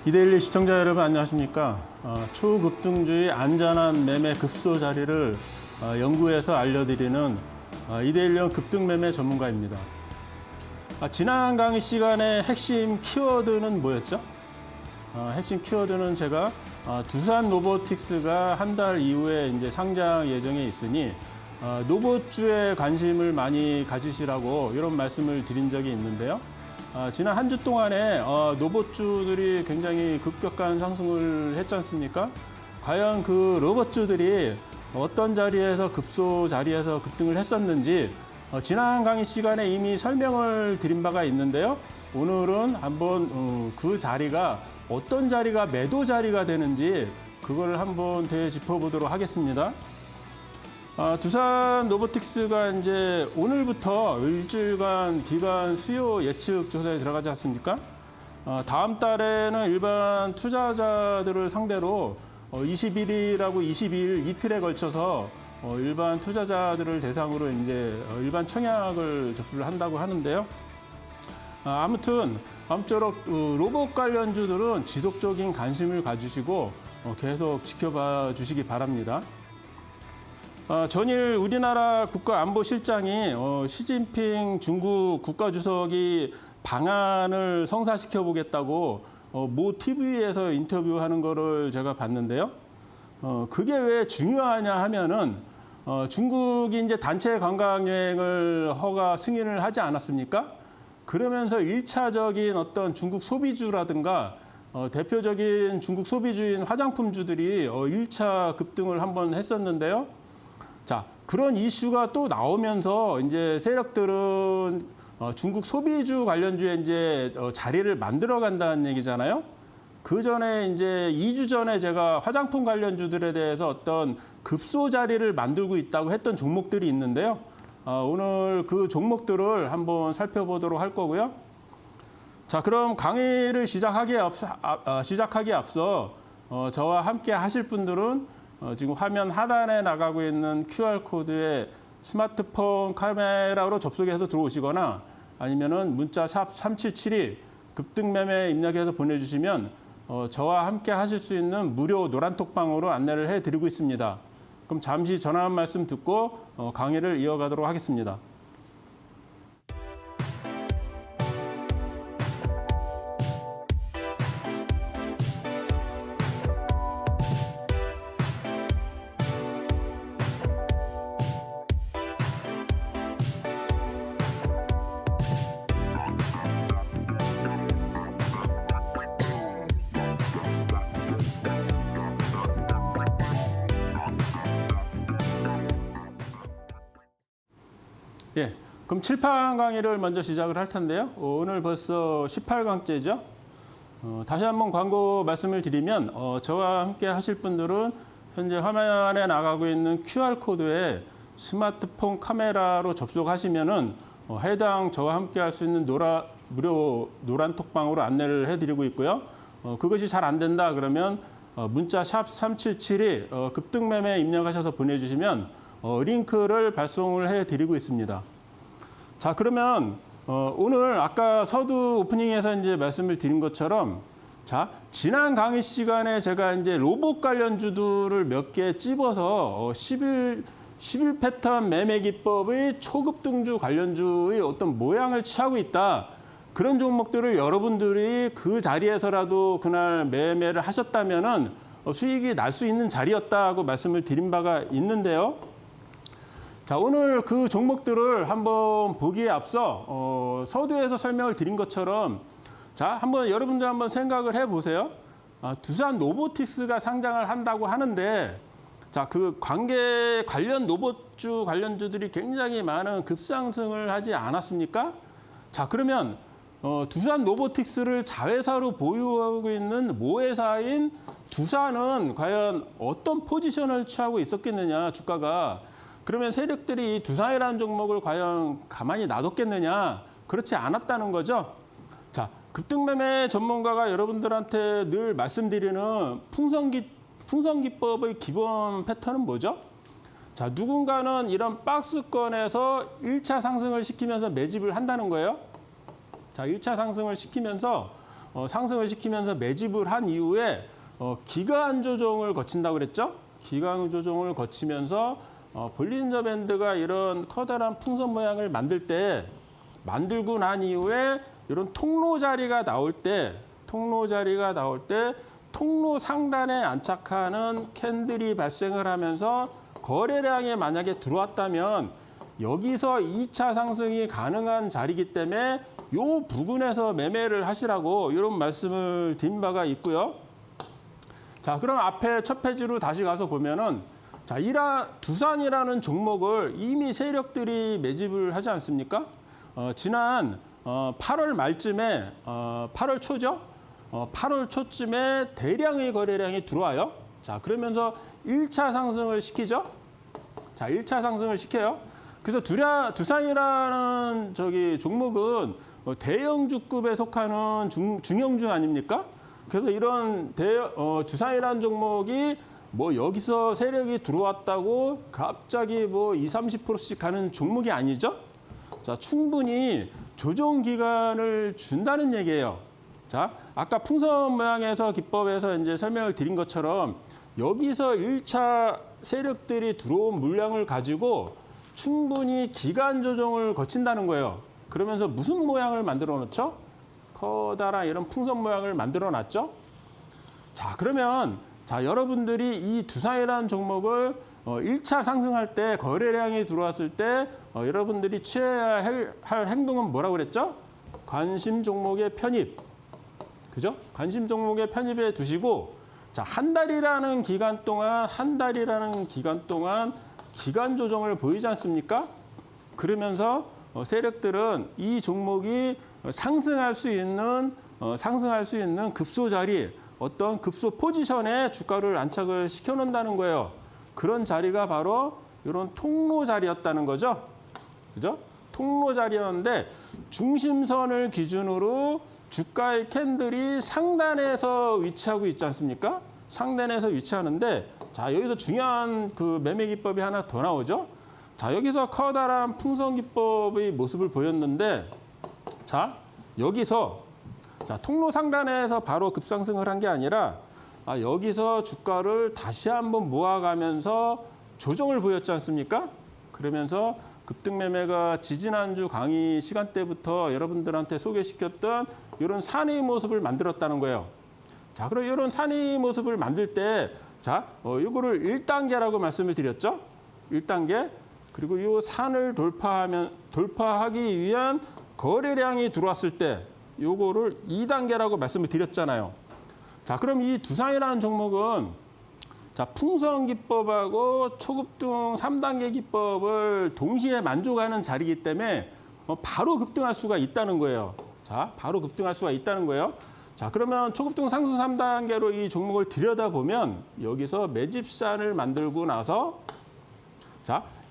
이데일리 시청자 여러분 안녕하십니까? 초급등주의 안전한 매매 급소 자리를 연구해서 알려드리는 이데일리형 급등매매 전문가입니다. 지난 강의 시간에 핵심 키워드는 뭐였죠? 핵심 키워드는 제가 두산 로보틱스가 한 달 이후에 이제 상장 예정에 있으니 로봇주에 관심을 많이 가지시라고 이런 말씀을 드린 적이 있는데요. 지난 한 주 동안에 로봇주들이 굉장히 급격한 상승을 했지 않습니까? 과연 그 로봇주들이 어떤 자리에서 급소 자리에서 급등을 했었는지 지난 강의 시간에 이미 설명을 드린 바가 있는데요. 오늘은 한번 그 자리가 어떤 자리가 매도 자리가 되는지 그걸 한번 되짚어보도록 하겠습니다. 두산 로보틱스가 이제 오늘부터 일주일간 기관 수요 예측 조사에 들어가지 않습니까? 다음 달에는 일반 투자자들을 상대로 21일하고 22일 이틀에 걸쳐서 일반 투자자들을 대상으로 이제 일반 청약을 접수를 한다고 하는데요. 아무튼 아무쪼록 로봇 관련주들은 지속적인 관심을 가지시고 계속 지켜봐 주시기 바랍니다. 전일 우리나라 국가안보실장이 시진핑 중국 국가주석이 방안을 성사시켜 보겠다고 모 TV에서 인터뷰하는 거를 제가 봤는데요. 그게 왜 중요하냐 하면은 중국이 이제 단체 관광여행을 허가 승인을 하지 않았습니까? 그러면서 1차적인 어떤 중국 소비주라든가 대표적인 중국 소비주인 화장품주들이 1차 급등을 한번 했었는데요. 자, 그런 이슈가 또 나오면서 이제 세력들은 중국 소비주 관련주에 이제 자리를 만들어 간다는 얘기잖아요. 그 전에 이제 2주 전에 제가 화장품 관련주들에 대해서 어떤 급소 자리를 만들고 있다고 했던 종목들이 있는데요. 오늘 그 종목들을 한번 살펴보도록 할 거고요. 자, 그럼 강의를 시작하기에 앞서 저와 함께 하실 분들은 지금 화면 하단에 나가고 있는 QR코드에 스마트폰 카메라로 접속해서 들어오시거나 아니면은 문자 샵 3772 급등매매 입력해서 보내주시면 저와 함께 하실 수 있는 무료 노란톡방으로 안내를 해드리고 있습니다. 그럼 잠시 전화 한 말씀 듣고 강의를 이어가도록 하겠습니다. 예, 그럼 칠판 강의를 먼저 시작을 할 텐데요. 오늘 벌써 18강째죠. 다시 한번 광고 말씀을 드리면 저와 함께 하실 분들은 현재 화면에 나가고 있는 QR코드에 스마트폰 카메라로 접속하시면은 해당 저와 함께 할 수 있는 무료 노란톡방으로 안내를 해드리고 있고요. 그것이 잘 안 된다 그러면 문자 샵 3772 급등매매 입력하셔서 보내주시면 링크를 발송을 해드리고 있습니다. 자, 그러면 오늘 아까 서두 오프닝에서 이제 말씀을 드린 것처럼 자, 지난 강의 시간에 제가 이제 로봇 관련주들을 몇 개 찝어서 11 패턴 매매 기법의 초급등주 관련주의 어떤 모양을 취하고 있다. 그런 종목들을 여러분들이 그 자리에서라도 그날 매매를 하셨다면은 수익이 날 수 있는 자리였다고 말씀을 드린 바가 있는데요. 자, 오늘 그 종목들을 한번 보기에 앞서 서두에서 설명을 드린 것처럼 자, 한번 여러분들 한번 생각을 해보세요. 두산 로보틱스가 상장을 한다고 하는데 자, 그 관련 로봇주 관련주들이 굉장히 많은 급상승을 하지 않았습니까? 자, 그러면 두산 로보틱스를 자회사로 보유하고 있는 모회사인 두산은 과연 어떤 포지션을 취하고 있었겠느냐, 주가가. 그러면 세력들이 두산이라는 종목을 과연 가만히 놔뒀겠느냐? 그렇지 않았다는 거죠. 자, 급등매매 전문가가 여러분들한테 늘 말씀드리는 풍선기법의 기본 패턴은 뭐죠? 자, 누군가는 이런 박스권에서 1차 상승을 시키면서 매집을 한다는 거예요. 자, 1차 상승을 시키면서 상승을 시키면서 매집을 한 이후에 기간 조정을 거친다고 그랬죠? 기간 조정을 거치면서 볼린저 밴드가 이런 커다란 풍선 모양을 만들고 난 이후에 이런 통로 자리가 나올 때 통로 상단에 안착하는 캔들이 발생을 하면서 거래량이 만약에 들어왔다면 여기서 2차 상승이 가능한 자리이기 때문에 이 부근에서 매매를 하시라고 이런 말씀을 드린 바가 있고요. 자, 그럼 앞에 첫 페이지로 다시 가서 보면은 자, 두산이라는 종목을 이미 세력들이 매집을 하지 않습니까? 지난 8월 말쯤에 8월 초죠? 8월 초쯤에 대량의 거래량이 들어와요. 자, 그러면서 1차 상승을 시키죠. 자, 1차 상승을 시켜요. 그래서 두산이라는 종목은 대형주급에 속하는 중형주 아닙니까? 그래서 이런 두산이라는 종목이 여기서 세력이 들어왔다고 갑자기 20, 30%씩 가는 종목이 아니죠. 자, 충분히 조정 기간을 준다는 얘기예요. 자, 아까 풍선 모양에서 기법에서 이제 설명을 드린 것처럼 여기서 1차 세력들이 들어온 물량을 가지고 충분히 기간 조정을 거친다는 거예요. 그러면서 무슨 모양을 만들어 놓죠? 커다란 이런 풍선 모양을 만들어 놨죠. 자, 그러면 여러분들이 이 두산이라는 종목을 1차 상승할 때 거래량이 들어왔을 때 여러분들이 취해야 할 행동은 뭐라고 그랬죠? 관심 종목의 편입. 그죠? 관심 종목의 편입에 두시고 한 달이라는 기간 동안 기간 조정을 보이지 않습니까? 그러면서 세력들은 이 종목이 상승할 수 있는 급소 자리, 어떤 급소 포지션에 주가를 안착을 시켜놓는다는 거예요. 그런 자리가 바로 이런 통로 자리였다는 거죠. 그죠? 통로 자리였는데 중심선을 기준으로 주가의 캔들이 상단에서 위치하고 있지 않습니까? 상단에서 위치하는데 여기서 중요한 그 매매 기법이 하나 더 나오죠. 여기서 커다란 풍선 기법의 모습을 보였는데 여기서 통로 상단에서 바로 급상승을 한 게 아니라 여기서 주가를 다시 한번 모아가면서 조정을 보였지 않습니까? 그러면서 급등 매매가 지지난주 강의 시간대부터 여러분들한테 소개시켰던 이런 산의 모습을 만들었다는 거예요. 그럼 이런 산의 모습을 만들 때 이거를 1단계라고 말씀을 드렸죠. 1단계. 그리고 이 산을 돌파하기 위한 거래량이 들어왔을 때 요거를 2단계라고 말씀을 드렸잖아요. 그럼 이 두산이라는 종목은 풍선 기법하고 초급등 3단계 기법을 동시에 만족하는 자리이기 때문에 바로 급등할 수가 있다는 거예요. 바로 급등할 수가 있다는 거예요. 그러면 초급등 상승 3단계로 이 종목을 들여다보면 여기서 매집산을 만들고 나서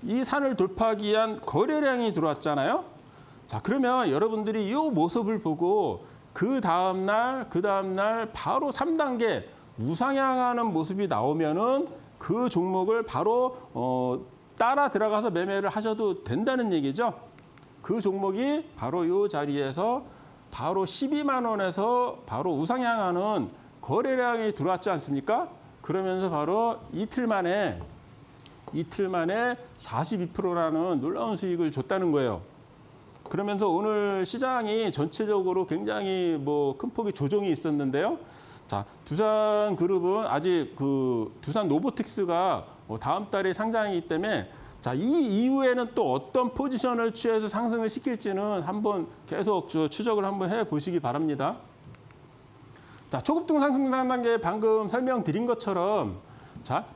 이 산을 돌파하기 위한 거래량이 들어왔잖아요. 그러면 여러분들이 이 모습을 보고 그 다음날 바로 3단계 우상향하는 모습이 나오면은 그 종목을 바로 따라 들어가서 매매를 하셔도 된다는 얘기죠. 그 종목이 바로 이 자리에서 바로 12만 원에서 바로 우상향하는 거래량이 들어왔지 않습니까? 그러면서 바로 이틀 만에 42%라는 놀라운 수익을 줬다는 거예요. 그러면서 오늘 시장이 전체적으로 굉장히 큰 폭의 조정이 있었는데요. 두산그룹은 아직 두산 로보틱스가 다음 달에 상장이기 때문에 이 이후에는 또 어떤 포지션을 취해서 상승을 시킬지는 한번 계속 추적을 한번 해보시기 바랍니다. 초급등 상승 단계 방금 설명드린 것처럼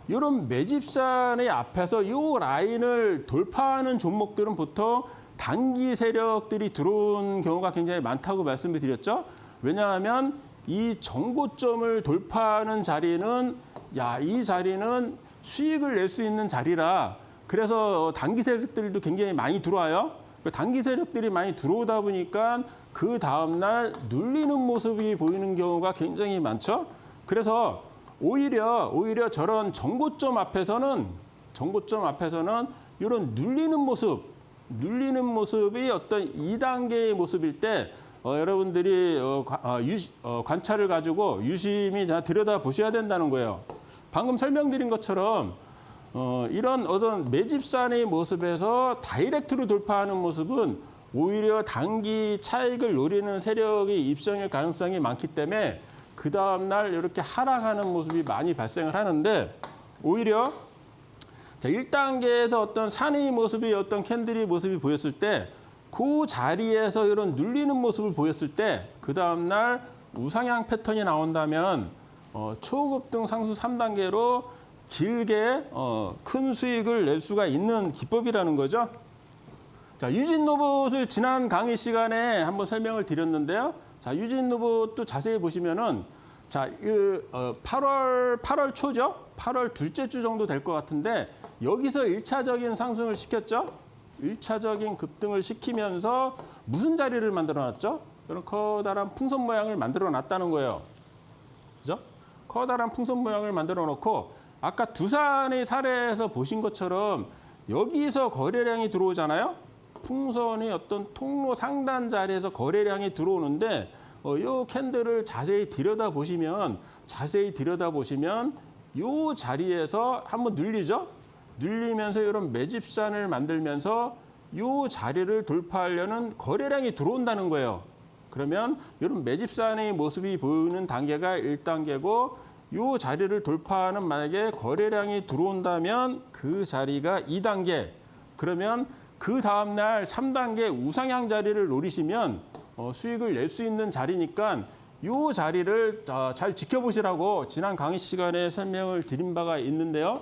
이런 매집산의 앞에서 이 라인을 돌파하는 종목들은 보통 단기 세력들이 들어온 경우가 굉장히 많다고 말씀을 드렸죠. 왜냐하면 이 정고점을 돌파하는 자리는 이 자리는 수익을 낼 수 있는 자리라 그래서 단기 세력들도 굉장히 많이 들어와요. 단기 세력들이 많이 들어오다 보니까 그 다음날 눌리는 모습이 보이는 경우가 굉장히 많죠. 그래서 오히려 저런 정고점 앞에서는 이런 눌리는 모습이 어떤 2단계의 모습일 때 여러분들이 관찰을 가지고 유심히 들여다 보셔야 된다는 거예요. 방금 설명드린 것처럼 이런 어떤 매집산의 모습에서 다이렉트로 돌파하는 모습은 오히려 단기 차익을 노리는 세력이 입성일 가능성이 많기 때문에 그 다음날 이렇게 하락하는 모습이 많이 발생을 하는데 오히려 자, 1단계에서 어떤 산의 모습이 어떤 캔들이 모습이 보였을 때 그 자리에서 이런 눌리는 모습을 보였을 때 그 다음날 우상향 패턴이 나온다면 초급등 상수 3단계로 길게 큰 수익을 낼 수가 있는 기법이라는 거죠. 자, 유진 로봇을 지난 강의 시간에 한번 설명을 드렸는데요. 자, 유진 로봇도 자세히 보시면은 자, 8월 초죠. 8월 둘째 주 정도 될 것 같은데 여기서 1차적인 상승을 시켰죠. 1차적인 급등을 시키면서 무슨 자리를 만들어 놨죠? 이런 커다란 풍선 모양을 만들어 놨다는 거예요. 그죠? 커다란 풍선 모양을 만들어 놓고 아까 두산의 사례에서 보신 것처럼 여기서 거래량이 들어오잖아요. 풍선이 어떤 통로 상단 자리에서 거래량이 들어오는데 이 캔들을 자세히 들여다보시면 이 자리에서 한번 눌리죠. 눌리면서 이런 매집산을 만들면서 이 자리를 돌파하려는 거래량이 들어온다는 거예요. 그러면 이런 매집산의 모습이 보이는 단계가 1단계고 이 자리를 돌파하는 만약에 거래량이 들어온다면 그 자리가 2단계. 그러면 그 다음날 3단계 우상향 자리를 노리시면 수익을 낼 수 있는 자리니까 이 자리를 잘 지켜보시라고 지난 강의 시간에 설명을 드린 바가 있는데요.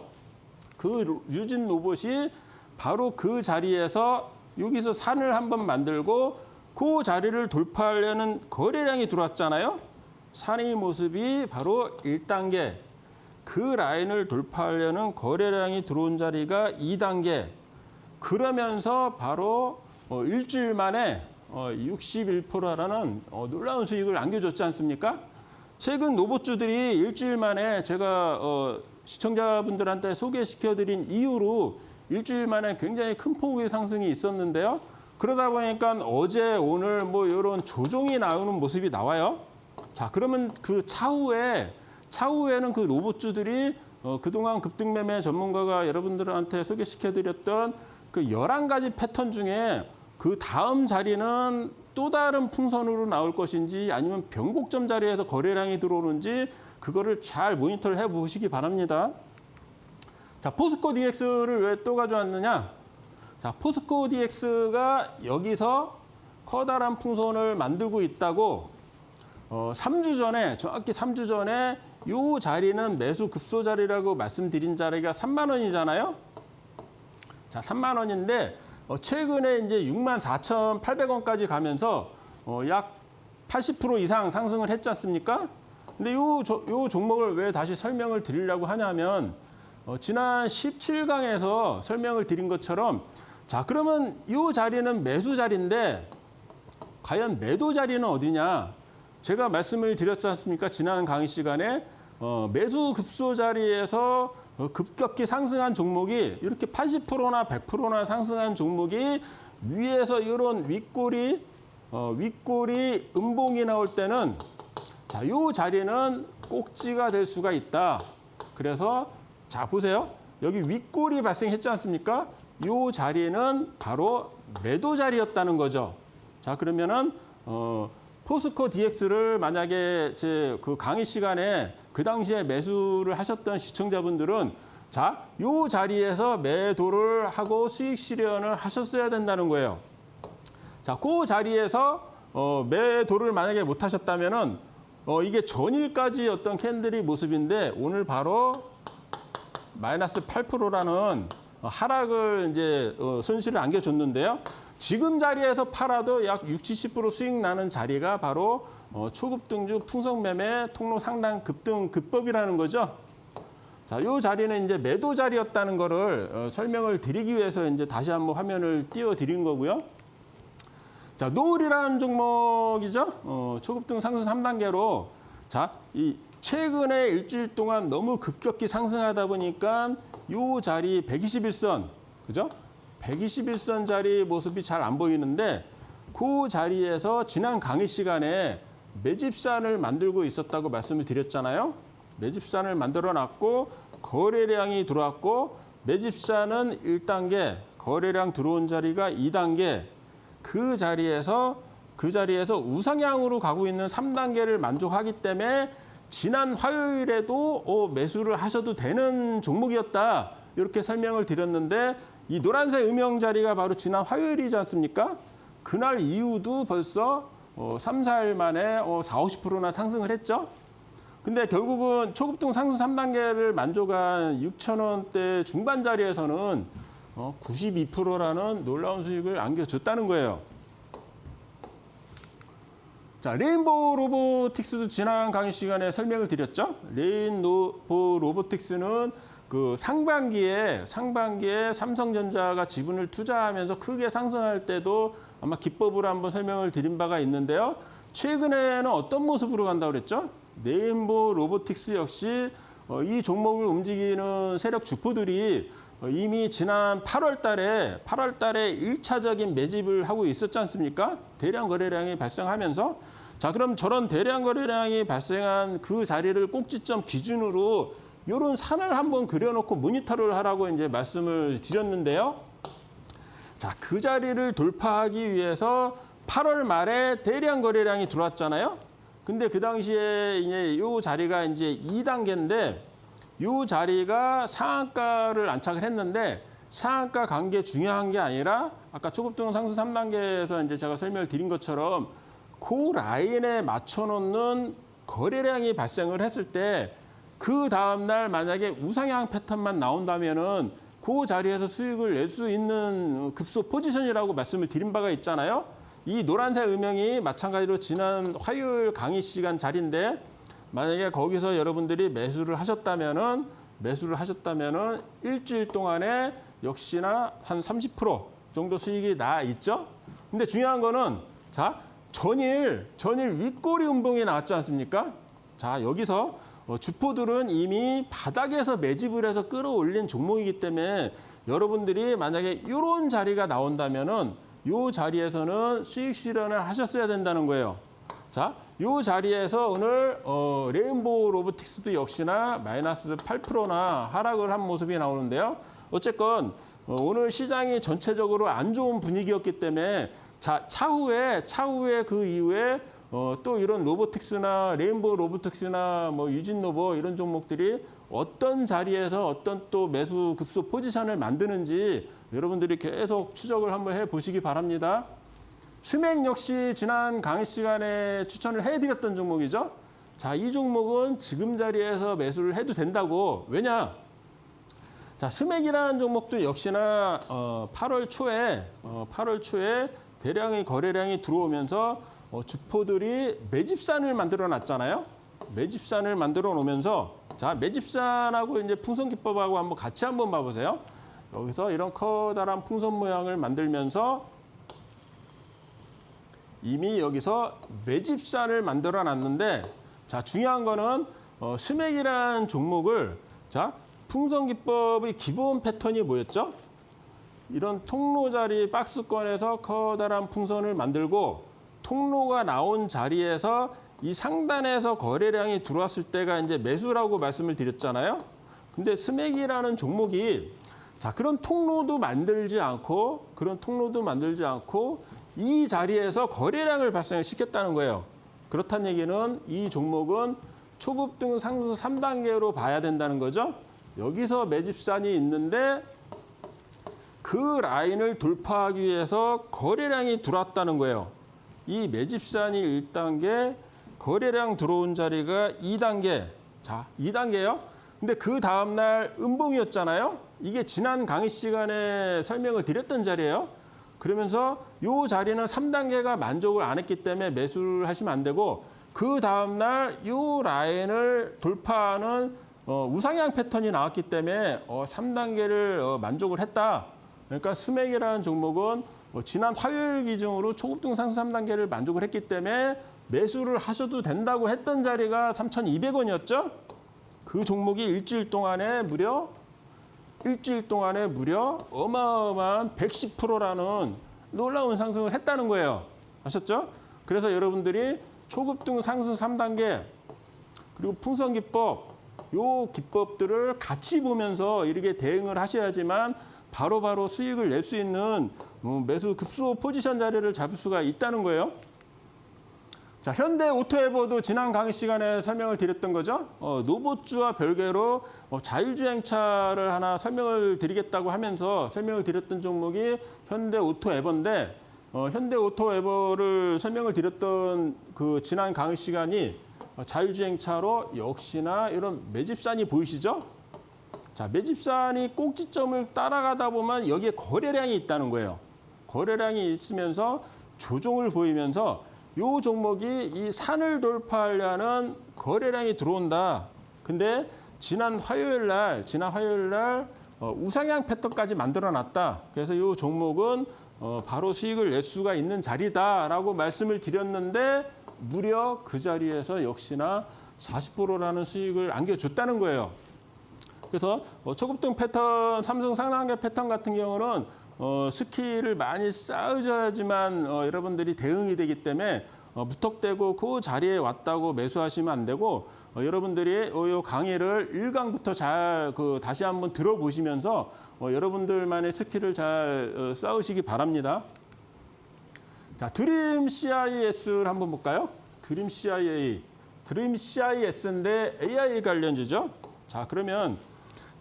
그 유진 로봇이 바로 그 자리에서 여기서 산을 한번 만들고 그 자리를 돌파하려는 거래량이 들어왔잖아요. 산의 모습이 바로 1단계. 그 라인을 돌파하려는 거래량이 들어온 자리가 2단계. 그러면서 바로 일주일 만에 61%라는 놀라운 수익을 안겨줬지 않습니까? 최근 로봇주들이 일주일 만에 제가 시청자분들한테 소개시켜드린 이후로 일주일 만에 굉장히 큰 폭의 상승이 있었는데요. 그러다 보니까 어제 오늘 뭐 이런 조정이 나오는 모습이 나와요. 자, 그러면 그 차후에는 그 로봇주들이 그동안 급등매매 전문가가 여러분들한테 소개시켜드렸던 그 11가지 패턴 중에 그 다음 자리는 또 다른 풍선으로 나올 것인지 아니면 변곡점 자리에서 거래량이 들어오는지 그거를 잘 모니터를 해보시기 바랍니다. 자, 포스코 DX를 왜 또 가져왔느냐? 자, 포스코 DX가 여기서 커다란 풍선을 만들고 있다고 3주 전에, 정확히 3주 전에 이 자리는 매수 급소 자리라고 말씀드린 자리가 3만 원이잖아요. 자, 3만 원인데 최근에 이제 64,800원까지 가면서 약 80% 이상 상승을 했지 않습니까? 근데 요 종목을 왜 다시 설명을 드리려고 하냐면 지난 17강에서 설명을 드린 것처럼 자, 그러면 이 자리는 매수 자리인데 과연 매도 자리는 어디냐? 제가 말씀을 드렸지 않습니까? 지난 강의 시간에 매수 급소 자리에서 급격히 상승한 종목이 이렇게 80%나 100%나 상승한 종목이 위에서 이런 윗꼬리 음봉이 나올 때는 자, 이 자리는 꼭지가 될 수가 있다. 그래서 자, 보세요. 여기 윗꼬리 발생했지 않습니까? 이 자리는 바로 매도 자리였다는 거죠. 자, 그러면은 포스코 DX를 만약에 제 그 강의 시간에 그 당시에 매수를 하셨던 시청자분들은 자, 이 자리에서 매도를 하고 수익 실현을 하셨어야 된다는 거예요. 자, 그 자리에서 매도를 만약에 못 하셨다면은 이게 전일까지 어떤 캔들이 모습인데 오늘 바로 마이너스 8%라는 하락을 이제 손실을 안겨줬는데요. 지금 자리에서 팔아도 약 60~70% 수익 나는 자리가 바로 초급등주 풍성매매 통로 상단 급등 급법이라는 거죠. 자, 이 자리는 이제 매도 자리였다는 거를 설명을 드리기 위해서 이제 다시 한번 화면을 띄워드린 거고요. 자, 노을이라는 종목이죠. 초급등 상승 3단계로 자, 이 최근에 일주일 동안 너무 급격히 상승하다 보니까 이 자리 121선, 그죠? 121선 자리 모습이 잘 안 보이는데 그 자리에서 지난 강의 시간에 매집산을 만들고 있었다고 말씀을 드렸잖아요. 매집산을 만들어 놨고 거래량이 들어왔고 매집산은 1단계, 거래량 들어온 자리가 2단계, 그 자리에서 우상향으로 가고 있는 3단계를 만족하기 때문에 지난 화요일에도 매수를 하셔도 되는 종목이었다. 이렇게 설명을 드렸는데 이 노란색 음영 자리가 바로 지난 화요일이지 않습니까? 그날 이후도 벌써 3, 4일 만에 4, 50%나 상승을 했죠. 근데 결국은 초급등 상승 3단계를 만족한 6,000원대 중반 자리에서는 92%라는 놀라운 수익을 안겨줬다는 거예요. 자, 레인보우 로보틱스도 지난 강의 시간에 설명을 드렸죠. 레인보우 로보틱스는 그 상반기에 삼성전자가 지분을 투자하면서 크게 상승할 때도 아마 기법으로 한번 설명을 드린 바가 있는데요. 최근에는 어떤 모습으로 간다고 그랬죠? 레인보우 로보틱스 역시 이 종목을 움직이는 세력 주포들이 이미 지난 8월 달에 1차적인 매집을 하고 있었지 않습니까? 대량 거래량이 발생하면서. 자, 그럼 저런 대량 거래량이 발생한 그 자리를 꼭지점 기준으로 이런 산을 한번 그려놓고 모니터를 하라고 이제 말씀을 드렸는데요. 자, 그 자리를 돌파하기 위해서 8월 말에 대량 거래량이 들어왔잖아요. 근데 그 당시에 이제 이 자리가 이제 2단계인데 이 자리가 상한가를 안착을 했는데 상한가 간 게 중요한 게 아니라 아까 초급등 상승 3단계에서 이제 제가 설명을 드린 것처럼 그 라인에 맞춰 놓는 거래량이 발생을 했을 때 그 다음 날 만약에 우상향 패턴만 나온다면은 그 자리에서 수익을 낼 수 있는 급소 포지션이라고 말씀을 드린 바가 있잖아요. 이 노란색 음영이 마찬가지로 지난 화요일 강의 시간 자리인데 만약에 거기서 여러분들이 매수를 하셨다면은 일주일 동안에 역시나 한 30% 정도 수익이 나 있죠. 근데 중요한 거는 자, 전일 윗꼬리 음봉이 나왔지 않습니까? 자, 여기서 주포들은 이미 바닥에서 매집을 해서 끌어올린 종목이기 때문에 여러분들이 만약에 이런 자리가 나온다면은 이 자리에서는 수익 실현을 하셨어야 된다는 거예요. 자, 이 자리에서 오늘 레인보우 로보틱스도 역시나 마이너스 8%나 하락을 한 모습이 나오는데요. 어쨌건 오늘 시장이 전체적으로 안 좋은 분위기였기 때문에 자, 차후에 그 이후에 또 이런 로보틱스나 레인보우 로보틱스나 뭐 유진로보 이런 종목들이 어떤 자리에서 어떤 또 매수 급소 포지션을 만드는지 여러분들이 계속 추적을 한번 해보시기 바랍니다. 스맥 역시 지난 강의 시간에 추천을 해드렸던 종목이죠. 자, 이 종목은 지금 자리에서 매수를 해도 된다고. 왜냐? 자, 스맥이라는 종목도 역시나 8월 초에 대량의 거래량이 들어오면서 주포들이 매집산을 만들어 놨잖아요. 매집산을 만들어 놓으면서 자, 매집산하고 이제 풍선 기법하고 한번 같이 한번 봐보세요. 여기서 이런 커다란 풍선 모양을 만들면서 이미 여기서 매집산을 만들어 놨는데 자, 중요한 거는 스맥이라는 종목을 자, 풍선 기법의 기본 패턴이 뭐였죠? 이런 통로 자리 박스권에서 커다란 풍선을 만들고 통로가 나온 자리에서 이 상단에서 거래량이 들어왔을 때가 이제 매수라고 말씀을 드렸잖아요. 근데 스맥이라는 종목이 자, 그런 통로도 만들지 않고 이 자리에서 거래량을 발생시켰다는 거예요. 그렇다는 얘기는 이 종목은 초급등 상승 3단계로 봐야 된다는 거죠. 여기서 매집산이 있는데 그 라인을 돌파하기 위해서 거래량이 들어왔다는 거예요. 이 매집산이 1단계, 거래량 들어온 자리가 2단계. 자, 2단계요. 근데 그 다음날 음봉이었잖아요. 이게 지난 강의 시간에 설명을 드렸던 자리예요. 그러면서 이 자리는 3단계가 만족을 안 했기 때문에 매수를 하시면 안 되고 그 다음날 이 라인을 돌파하는 우상향 패턴이 나왔기 때문에 3단계를 만족을 했다. 그러니까 스맥이라는 종목은 지난 화요일 기준으로 초급등 상승 3단계를 만족을 했기 때문에 매수를 하셔도 된다고 했던 자리가 3,200원이었죠. 그 종목이 일주일 동안에 무려 어마어마한 110%라는 놀라운 상승을 했다는 거예요. 아셨죠? 그래서 여러분들이 초급등 상승 3단계 그리고 풍선기법 요 기법들을 같이 보면서 이렇게 대응을 하셔야지만 바로바로 수익을 낼 수 있는 매수 급소 포지션 자리를 잡을 수가 있다는 거예요. 자, 현대 오토에버도 지난 강의 시간에 설명을 드렸던 거죠. 노보주와 별개로 자율주행차를 하나 설명을 드리겠다고 하면서 설명을 드렸던 종목이 현대 오토에버인데 현대 오토에버를 설명을 드렸던 그 지난 강의 시간이 자율주행차로 역시나 이런 매집산이 보이시죠? 자, 매집산이 꼭지점을 따라가다 보면 여기에 거래량이 있다는 거예요. 거래량이 있으면서 조정을 보이면서 이 종목이 이 산을 돌파하려는 거래량이 들어온다. 근데 지난 화요일 날 우상향 패턴까지 만들어 놨다. 그래서 이 종목은 바로 수익을 낼 수가 있는 자리다라고 말씀을 드렸는데 무려 그 자리에서 역시나 40%라는 수익을 안겨줬다는 거예요. 그래서 초급등 패턴, 삼성 상단계 패턴 같은 경우는 스킬을 많이 쌓으셔야지만 여러분들이 대응이 되기 때문에 무턱대고 그 자리에 왔다고 매수하시면 안 되고 여러분들이 이 강의를 1강부터 잘 다시 한번 들어보시면서 여러분들만의 스킬을 잘 쌓으시기 바랍니다. 자, 드림 CIS를 한번 볼까요? 드림 CIS인데 AI 관련주죠. 자, 그러면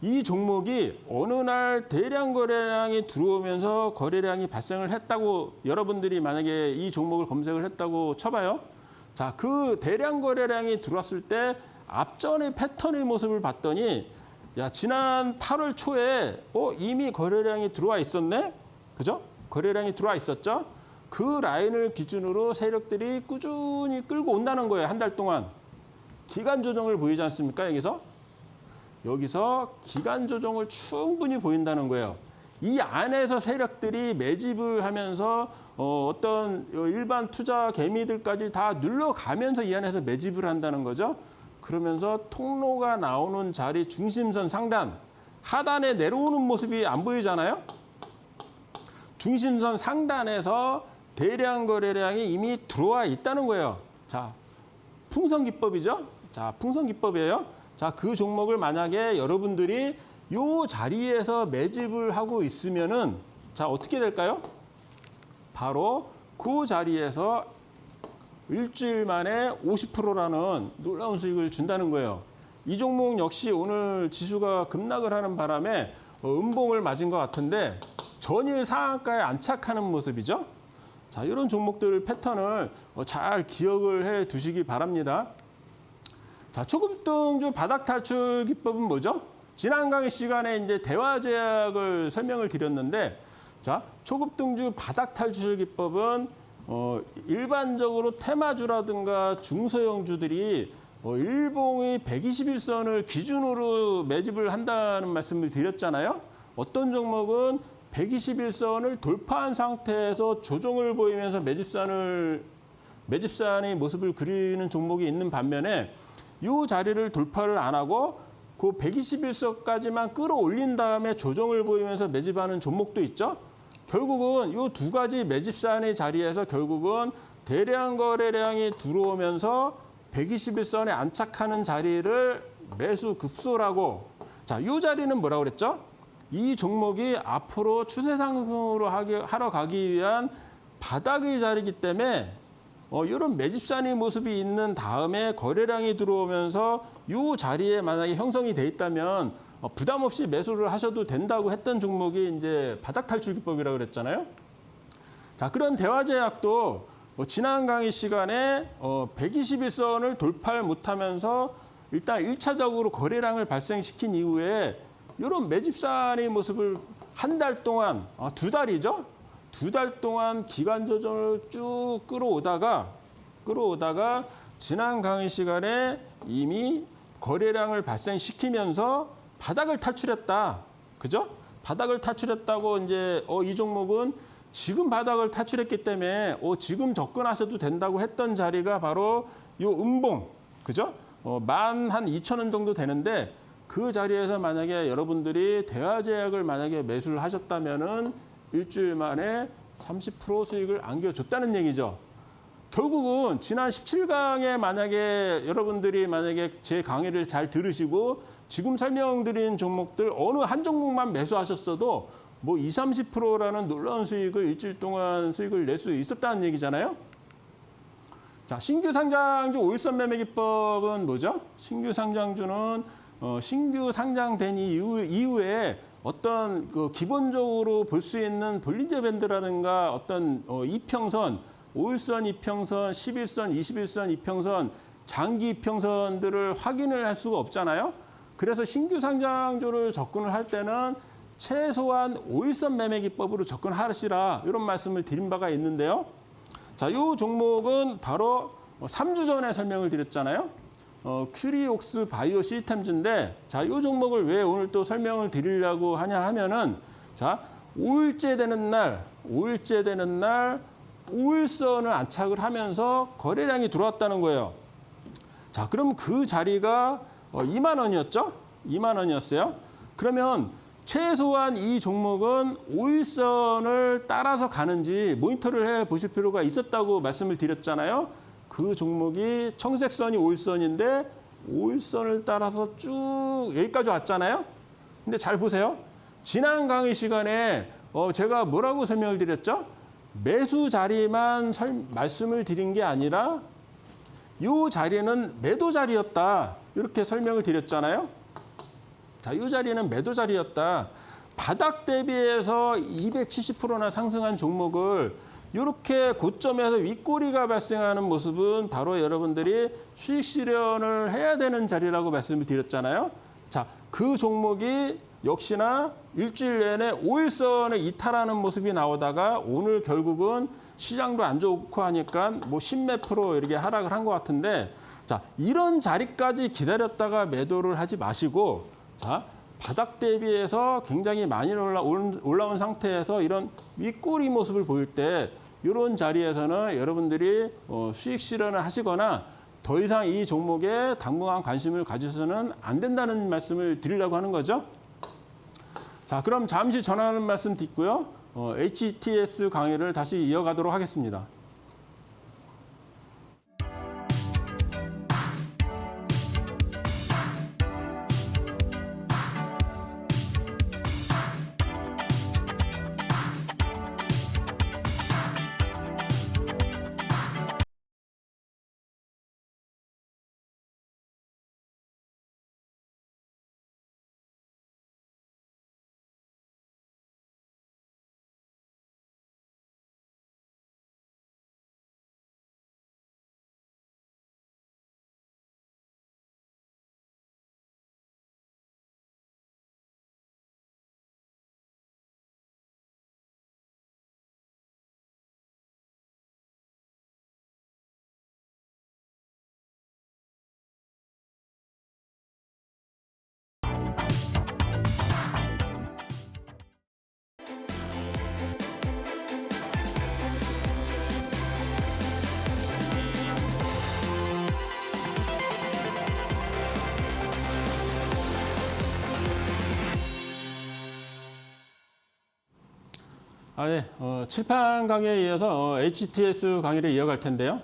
이 종목이 어느 날 대량 거래량이 들어오면서 거래량이 발생을 했다고 여러분들이 만약에 이 종목을 검색을 했다고 쳐봐요. 자, 그 대량 거래량이 들어왔을 때 앞전의 패턴의 모습을 봤더니 야, 지난 8월 초에 이미 거래량이 들어와 있었네? 그죠? 거래량이 들어와 있었죠? 그 라인을 기준으로 세력들이 꾸준히 끌고 온다는 거예요. 한 달 동안. 기간 조정을 보이지 않습니까? 여기서 기간 조정을 충분히 보인다는 거예요. 이 안에서 세력들이 매집을 하면서 어떤 일반 투자 개미들까지 다 눌러가면서 이 안에서 매집을 한다는 거죠. 그러면서 통로가 나오는 자리 중심선 상단, 하단에 내려오는 모습이 안 보이잖아요. 중심선 상단에서 대량 거래량이 이미 들어와 있다는 거예요. 자, 풍선기법이죠. 자, 풍선기법이에요. 자, 그 종목을 만약에 여러분들이 이 자리에서 매집을 하고 있으면은 자, 어떻게 될까요? 바로 그 자리에서 일주일 만에 50%라는 놀라운 수익을 준다는 거예요. 이 종목 역시 오늘 지수가 급락을 하는 바람에 음봉을 맞은 것 같은데 전일 상한가에 안착하는 모습이죠. 자, 이런 종목들 패턴을 잘 기억을 해 두시기 바랍니다. 자, 초급등주 바닥 탈출 기법은 뭐죠? 지난 강의 시간에 이제 대화 제약을 설명을 드렸는데, 자, 초급등주 바닥 탈출 기법은 일반적으로 테마주라든가 중소형주들이 일봉이 121선을 기준으로 매집을 한다는 말씀을 드렸잖아요. 어떤 종목은 121선을 돌파한 상태에서 조정을 보이면서 매집산의 모습을 그리는 종목이 있는 반면에 이 자리를 돌파를 안 하고 그 121선까지만 끌어올린 다음에 조정을 보이면서 매집하는 종목도 있죠. 결국은 이 두 가지 매집산의 자리에서 결국은 대량 거래량이 들어오면서 121선에 안착하는 자리를 매수 급소라고. 자, 이 자리는 뭐라고 그랬죠? 이 종목이 앞으로 추세 상승으로 하러 가기 위한 바닥의 자리이기 때문에 이런 매집산의 모습이 있는 다음에 거래량이 들어오면서 이 자리에 만약에 형성이 돼 있다면 부담 없이 매수를 하셔도 된다고 했던 종목이 이제 바닥 탈출 기법이라고 그랬잖아요. 자, 그런 대화제약도 지난 강의 시간에 121선을 돌파를 못하면서 일단 1차적으로 거래량을 발생시킨 이후에 이런 매집산의 모습을 한 달 동안, 두 달이죠? 두 달 동안 기간 조정을 쭉 끌어오다가 지난 강의 시간에 이미 거래량을 발생시키면서 바닥을 탈출했다. 그죠? 바닥을 탈출했다고 이제 이 종목은 지금 바닥을 탈출했기 때문에 지금 접근하셔도 된다고 했던 자리가 바로 이 음봉. 그죠? 12,000원 정도 되는데 그 자리에서 만약에 여러분들이 대화제약을 만약에 매수를 하셨다면은 일주일 만에 30% 수익을 안겨줬다는 얘기죠. 결국은 지난 17강에 만약에 여러분들이 제 강의를 잘 들으시고 지금 설명드린 종목들 어느 한 종목만 매수하셨어도 뭐 20, 30%라는 놀라운 수익을 일주일 동안 수익을 낼 수 있었다는 얘기잖아요. 자, 신규 상장주 5일선 매매 기법은 뭐죠? 신규 상장주는 신규 상장된 이후에 어떤 그 기본적으로 볼 수 있는 볼린저 밴드라든가 어떤 이평선, 5일선 이평선, 11선, 21선 이평선, 장기 이평선들을 확인을 할 수가 없잖아요. 그래서 신규 상장주를 접근을 할 때는 최소한 5일선 매매 기법으로 접근하시라 이런 말씀을 드린 바가 있는데요. 자, 이 종목은 바로 3주 전에 설명을 드렸잖아요. 큐리옥스 바이오 시스템즈인데, 자, 이 종목을 왜 오늘 또 설명을 드리려고 하냐 하면은, 자, 5일째 되는 날 5일선을 안착을 하면서 거래량이 들어왔다는 거예요. 자, 그럼 그 자리가 2만 원이었죠? 2만 원이었어요. 그러면 최소한 이 종목은 5일선을 따라서 가는지 모니터를 해 보실 필요가 있었다고 말씀을 드렸잖아요. 그 종목이 청색선이 5일선인데 5일선을 따라서 쭉 여기까지 왔잖아요. 근데 잘 보세요. 지난 강의 시간에 제가 뭐라고 설명을 드렸죠? 매수 자리만 말씀을 드린 게 아니라 이 자리는 매도 자리였다. 이렇게 설명을 드렸잖아요. 자, 이 자리는 매도 자리였다. 바닥 대비해서 270%나 상승한 종목을 이렇게 고점에서 윗꼬리가 발생하는 모습은 바로 여러분들이 수익 실현을 해야 되는 자리라고 말씀을 드렸잖아요. 자, 그 종목이 역시나 일주일 내내 5일선에 이탈하는 모습이 나오다가 오늘 결국은 시장도 안 좋고 하니까 뭐 10몇 프로 이렇게 하락을 한 것 같은데, 자, 이런 자리까지 기다렸다가 매도를 하지 마시고, 자, 바닥 대비해서 굉장히 많이 올라온 상태에서 이런 윗꼬리 모습을 보일 때 이런 자리에서는 여러분들이 수익 실현을 하시거나 더 이상 이 종목에 당분간 관심을 가지셔서는 안 된다는 말씀을 드리려고 하는 거죠. 자, 그럼 잠시 전하는 말씀 듣고요. HTS 강의를 다시 이어가도록 하겠습니다. 네. 칠판 강의에 이어서 HTS 강의를 이어갈 텐데요.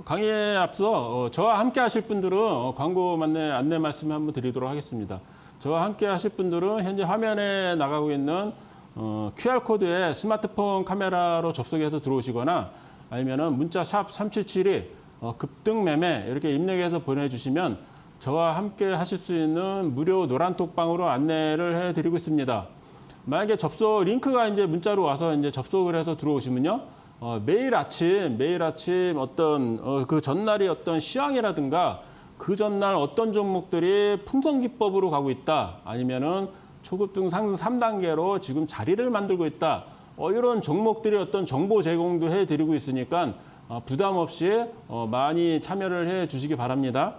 강의에 앞서 저와 함께 하실 분들은 광고 안내 말씀 한번 드리도록 하겠습니다. 저와 함께 하실 분들은 현재 화면에 나가고 있는 QR코드에 스마트폰 카메라로 접속해서 들어오시거나 아니면은 문자 샵 3772 급등 매매 이렇게 입력해서 보내주시면 저와 함께 하실 수 있는 무료 노란톡방으로 안내를 해드리고 있습니다. 만약에 접속 링크가 이제 문자로 와서 이제 접속을 해서 들어오시면요, 매일 아침 어떤 그 전날이 어떤 시황이라든가 그 전날 어떤 종목들이 풍선 기법으로 가고 있다, 아니면은 초급등 상승 3단계로 지금 자리를 만들고 있다, 이런 종목들이 어떤 정보 제공도 해드리고 있으니까 부담 없이 많이 참여를 해 주시기 바랍니다.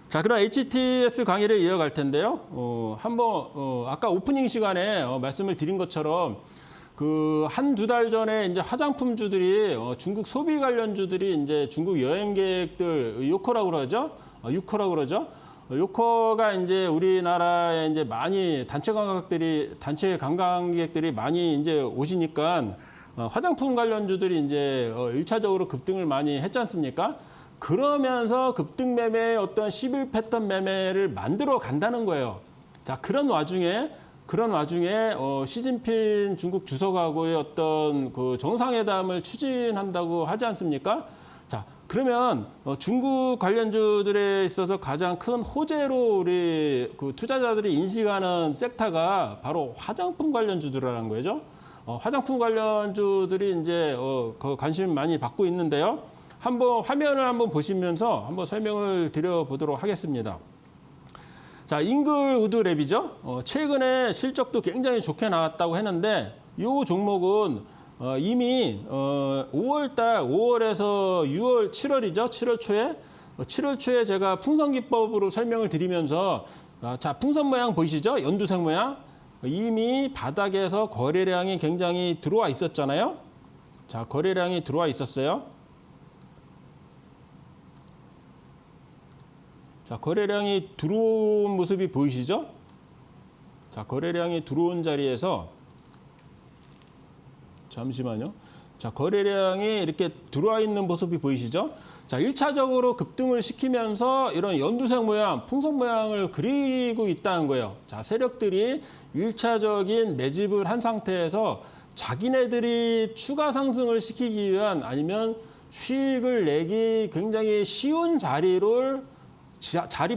자, 그럼 HTS 강의를 이어갈 텐데요. 한번 아까 오프닝 시간에 말씀을 드린 것처럼 그 한두 달 전에 이제 화장품주들이 중국 소비 관련주들이 이제 중국 여행객들 요커라고 그러죠. 유커라고 그러죠. 요커가 이제 우리나라에 이제 많이 단체 관광객들이 많이 이제 오시니까 화장품 관련주들이 이제 1차적으로 급등을 많이 했지 않습니까? 그러면서 급등 매매의 어떤 11 패턴 매매를 만들어 간다는 거예요. 자, 그런 와중에 시진핑 중국 주석하고의 어떤 그 정상회담을 추진한다고 하지 않습니까? 자, 그러면 중국 관련주들에 있어서 가장 큰 호재로 우리 그 투자자들이 인식하는 섹터가 바로 화장품 관련주들이라는 거죠. 화장품 관련주들이 이제 그 관심을 많이 받고 있는데요. 한번 화면을 한번 보시면서 한번 설명을 드려보도록 하겠습니다. 자, 잉글우드 랩이죠. 최근에 실적도 굉장히 좋게 나왔다고 했는데 이 종목은 이미 5월에서 6월, 7월이죠. 7월 초에 제가 풍선 기법으로 설명을 드리면서 자, 풍선 모양 보이시죠? 연두색 모양. 이미 바닥에서 거래량이 굉장히 들어와 있었잖아요. 자, 거래량이 들어와 있었어요. 자, 거래량이 들어온 모습이 보이시죠? 자, 거래량이 들어온 자리에서 잠시만요. 자, 거래량이 이렇게 들어와 있는 모습이 보이시죠? 자, 1차적으로 급등을 시키면서 이런 연두색 모양, 풍선 모양을 그리고 있다는 거예요. 자, 세력들이 1차적인 매집을 한 상태에서 자기네들이 추가 상승을 시키기 위한 아니면 수익을 내기 굉장히 쉬운 자리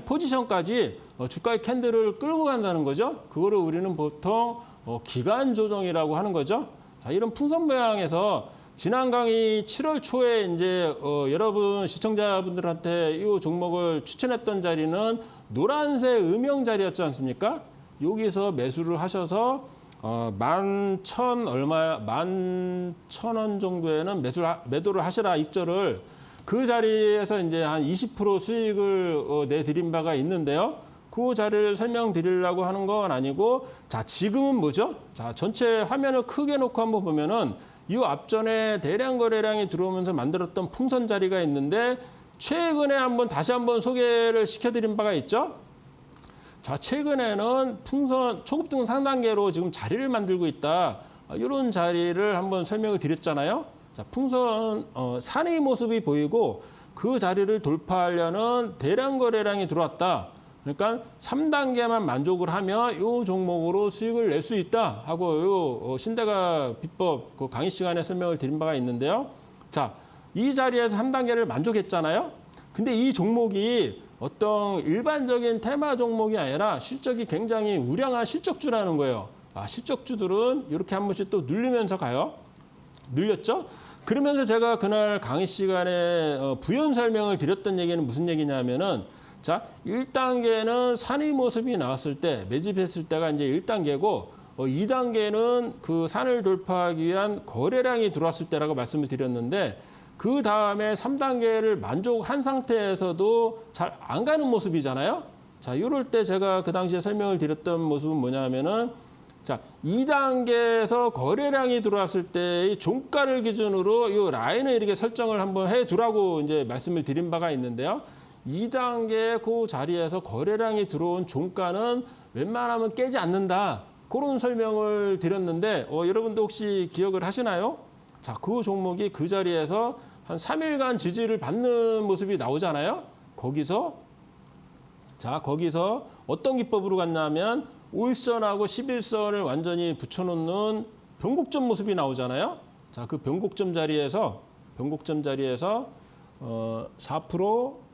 포지션까지 주가의 캔들을 끌고 간다는 거죠. 그거를 우리는 보통 기간 조정이라고 하는 거죠. 자, 이런 풍선 모양에서 지난 강의 7월 초에 이제 여러분 시청자분들한테 이 종목을 추천했던 자리는 노란색 음영 자리였지 않습니까? 여기서 매수를 하셔서 11,000원 정도에는 매도를 하시라 입절을 그 자리에서 이제 한 20% 수익을 내드린 바가 있는데요. 그 자리를 설명드리려고 하는 건 아니고, 자, 지금은 뭐죠? 자, 전체 화면을 크게 놓고 한번 보면은 이 앞전에 대량 거래량이 들어오면서 만들었던 풍선 자리가 있는데 최근에 다시 한번 소개를 시켜드린 바가 있죠. 자, 최근에는 풍선 초급등 상단계로 지금 자리를 만들고 있다. 이런 자리를 한번 설명을 드렸잖아요. 자, 풍선 산의 모습이 보이고 그 자리를 돌파하려는 대량 거래량이 들어왔다. 그러니까 3단계만 만족을 하면 이 종목으로 수익을 낼 수 있다 하고 신대가 비법 그 강의 시간에 설명을 드린 바가 있는데요. 자, 이 자리에서 3단계를 만족했잖아요. 근데 이 종목이 어떤 일반적인 테마 종목이 아니라 실적이 굉장히 우량한 실적주라는 거예요. 실적주들은 이렇게 한 번씩 또 눌리면서 가요. 눌렸죠? 그러면서 제가 그날 강의 시간에 부연 설명을 드렸던 얘기는 무슨 얘기냐면은 자, 1단계는 산의 모습이 나왔을 때, 매집했을 때가 이제 1단계고, 2단계는 그 산을 돌파하기 위한 거래량이 들어왔을 때라고 말씀을 드렸는데, 그 다음에 3단계를 만족한 상태에서도 잘 안 가는 모습이잖아요. 자, 이럴 때 제가 그 당시에 설명을 드렸던 모습은 뭐냐면은, 자, 2단계에서 거래량이 들어왔을 때의 종가를 기준으로 이 라인을 이렇게 설정을 한번 해 두라고 이제 말씀을 드린 바가 있는데요. 2단계 그 자리에서 거래량이 들어온 종가는 웬만하면 깨지 않는다. 그런 설명을 드렸는데 여러분도 혹시 기억을 하시나요? 자, 그 종목이 그 자리에서 한 3일간 지지를 받는 모습이 나오잖아요. 거기서 어떤 기법으로 갔냐면 5일선하고 11선을 완전히 붙여놓는 변곡점 모습이 나오잖아요. 자, 그 변곡점 자리에서 4%,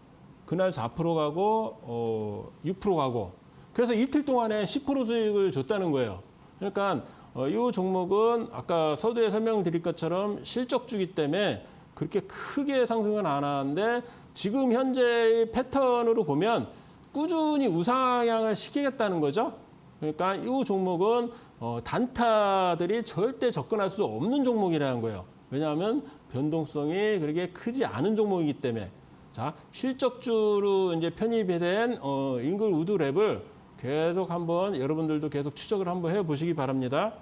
그날 4% 가고 6% 가고 그래서 이틀 동안에 10% 수익을 줬다는 거예요. 그러니까 이 종목은 아까 서두에 설명드릴 것처럼 실적주기 때문에 그렇게 크게 상승은 안 하는데 지금 현재의 패턴으로 보면 꾸준히 우상향을 시키겠다는 거죠. 그러니까 이 종목은 단타들이 절대 접근할 수 없는 종목이라는 거예요. 왜냐하면 변동성이 그렇게 크지 않은 종목이기 때문에. 자, 실적주로 이제 편입이 된 잉글우드 랩을 계속 한번 여러분들도 계속 추적을 한번 해보시기 바랍니다.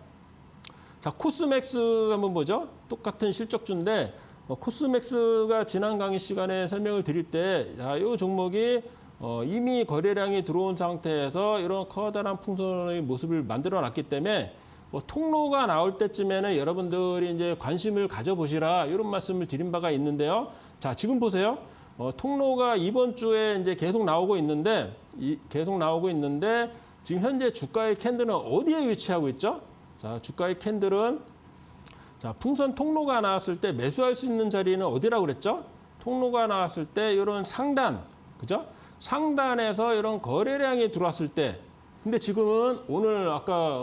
자, 코스맥스 한번 보죠. 똑같은 실적주인데 코스맥스가 지난 강의 시간에 설명을 드릴 때, 이 종목이 이미 거래량이 들어온 상태에서 이런 커다란 풍선의 모습을 만들어 놨기 때문에 통로가 나올 때쯤에는 여러분들이 이제 관심을 가져보시라 이런 말씀을 드린 바가 있는데요. 자, 지금 보세요. 통로가 이번 주에 이제 계속 나오고 있는데 지금 현재 주가의 캔들은 어디에 위치하고 있죠? 자, 주가의 캔들은 자, 풍선 통로가 나왔을 때 매수할 수 있는 자리는 어디라고 그랬죠? 통로가 나왔을 때 이런 상단, 그죠? 상단에서 이런 거래량이 들어왔을 때, 근데 지금은 오늘 아까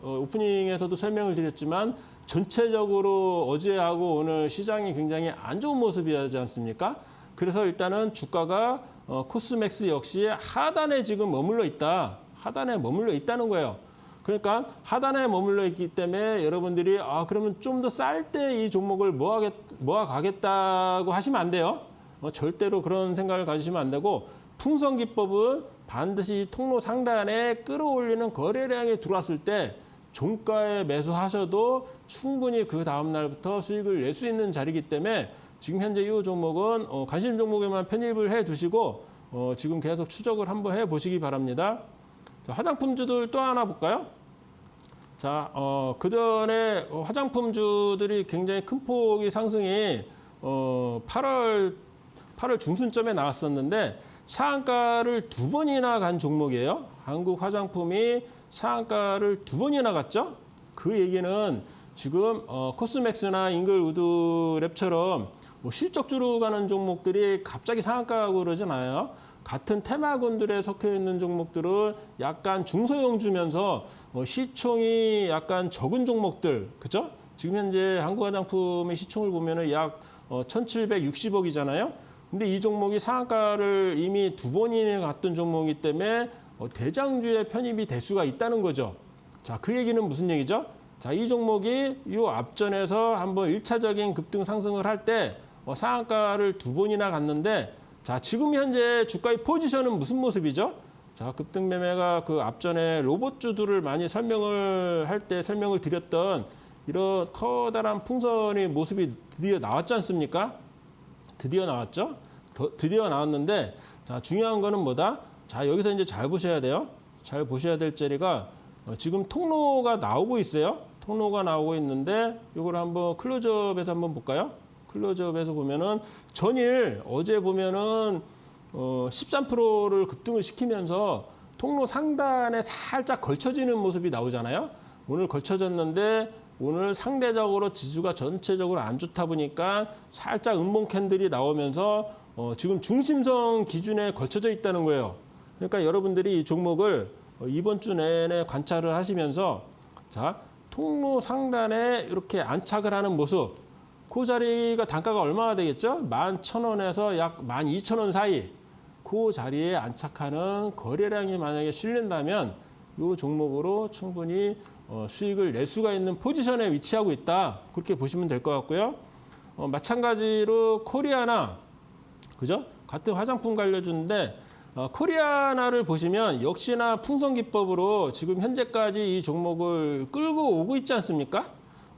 오프닝에서도 설명을 드렸지만 전체적으로 어제하고 오늘 시장이 굉장히 안 좋은 모습이지 않습니까? 그래서 일단은 주가가 코스맥스 역시 하단에 지금 머물러 있다. 하단에 머물러 있다는 거예요. 그러니까 하단에 머물러 있기 때문에 여러분들이 그러면 좀 더 쌀 때 이 종목을 모아 가겠다고 하시면 안 돼요. 절대로 그런 생각을 가지시면 안 되고 풍선 기법은 반드시 통로 상단에 끌어올리는 거래량이 들어왔을 때 종가에 매수하셔도 충분히 그 다음 날부터 수익을 낼 수 있는 자리이기 때문에 지금 현재 이 종목은 관심 종목에만 편입을 해 두시고 지금 계속 추적을 한번 해 보시기 바랍니다. 자, 화장품주들 또 하나 볼까요? 자, 그전에 화장품주들이 굉장히 큰 폭의 상승이 8월 중순점에 나왔었는데 상한가를 2번이나 간 종목이에요. 한국 화장품이 상한가를 2번이나 갔죠. 그 얘기는 지금 코스맥스나 잉글우드랩처럼 실적주로 가는 종목들이 갑자기 상한가 가고 그러진 않아요. 같은 테마군들에 속해 있는 종목들은 약간 중소형주면서 시총이 약간 적은 종목들, 그죠? 지금 현재 한국화장품의 시총을 보면은 약 1,760억이잖아요. 근데 이 종목이 상한가를 이미 2번이나 갔던 종목이기 때문에 대장주에 편입이 될 수가 있다는 거죠. 자, 그 얘기는 무슨 얘기죠? 자, 이 종목이 이 앞전에서 한번 1차적인 급등 상승을 할 때 상한가를 2번이나 갔는데 자, 지금 현재 주가의 포지션은 무슨 모습이죠? 자, 급등 매매가 그 앞전에 로봇주들을 많이 설명을 할 때 설명을 드렸던 이런 커다란 풍선의 모습이 드디어 나왔지 않습니까? 드디어 나왔죠? 드디어 나왔는데 자, 중요한 거는 뭐다? 자, 여기서 이제 잘 보셔야 돼요. 잘 보셔야 될 자리가 지금 통로가 나오고 있어요. 통로가 나오고 있는데 이걸 한번 클로즈업에서 한번 볼까요? 클로즈업에서 보면은 전일 어제 보면은 13%를 급등을 시키면서 통로 상단에 살짝 걸쳐지는 모습이 나오잖아요. 오늘 걸쳐졌는데 오늘 상대적으로 지수가 전체적으로 안 좋다 보니까 살짝 음봉 캔들이 나오면서 지금 중심성 기준에 걸쳐져 있다는 거예요. 그러니까 여러분들이 이 종목을 이번 주 내내 관찰을 하시면서 자, 통로 상단에 이렇게 안착을 하는 모습, 그 자리가 단가가 얼마나 되겠죠? 11,000원에서 약 12,000원 사이 그 자리에 안착하는 거래량이 만약에 실린다면 이 종목으로 충분히 수익을 낼 수가 있는 포지션에 위치하고 있다. 그렇게 보시면 될 것 같고요. 마찬가지로 코리아나, 그죠? 같은 화장품 관련주인데 코리아나를 보시면 역시나 풍선 기법으로 지금 현재까지 이 종목을 끌고 오고 있지 않습니까?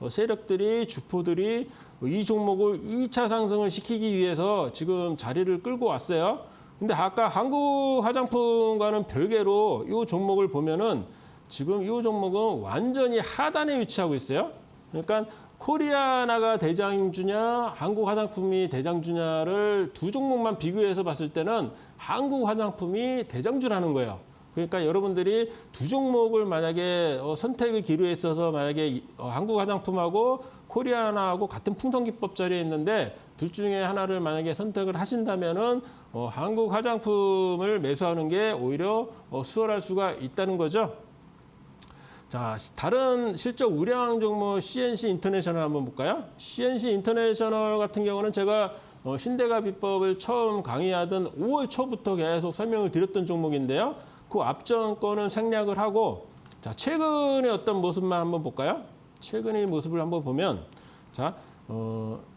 세력들이, 주포들이 이 종목을 2차 상승을 시키기 위해서 지금 자리를 끌고 왔어요. 근데 아까 한국 화장품과는 별개로 이 종목을 보면은 지금 이 종목은 완전히 하단에 위치하고 있어요. 그러니까 코리아나가 대장주냐, 한국 화장품이 대장주냐를 두 종목만 비교해서 봤을 때는 한국 화장품이 대장주라는 거예요. 그러니까 여러분들이 두 종목을 만약에 선택의 기로에 있어서 만약에 한국 화장품하고 코리아나하고 같은 풍선 기법 자리에 있는데 둘 중에 하나를 만약에 선택을 하신다면은 한국 화장품을 매수하는 게 오히려 수월할 수가 있다는 거죠. 자, 다른 실적 우량 종목 CNC 인터내셔널 한번 볼까요? CNC 인터내셔널 같은 경우는 제가 신대가 비법을 처음 강의하던 5월 초부터 계속 설명을 드렸던 종목인데요. 그 앞전 거는 생략을 하고 자, 최근의 어떤 모습만 한번 볼까요? 최근의 모습을 한번 보면 자,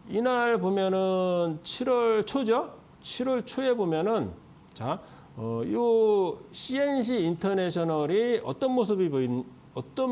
이날 보면은 7월 초죠? 7월 초에 보면은 자, 요 CNC 인터내셔널이 어떤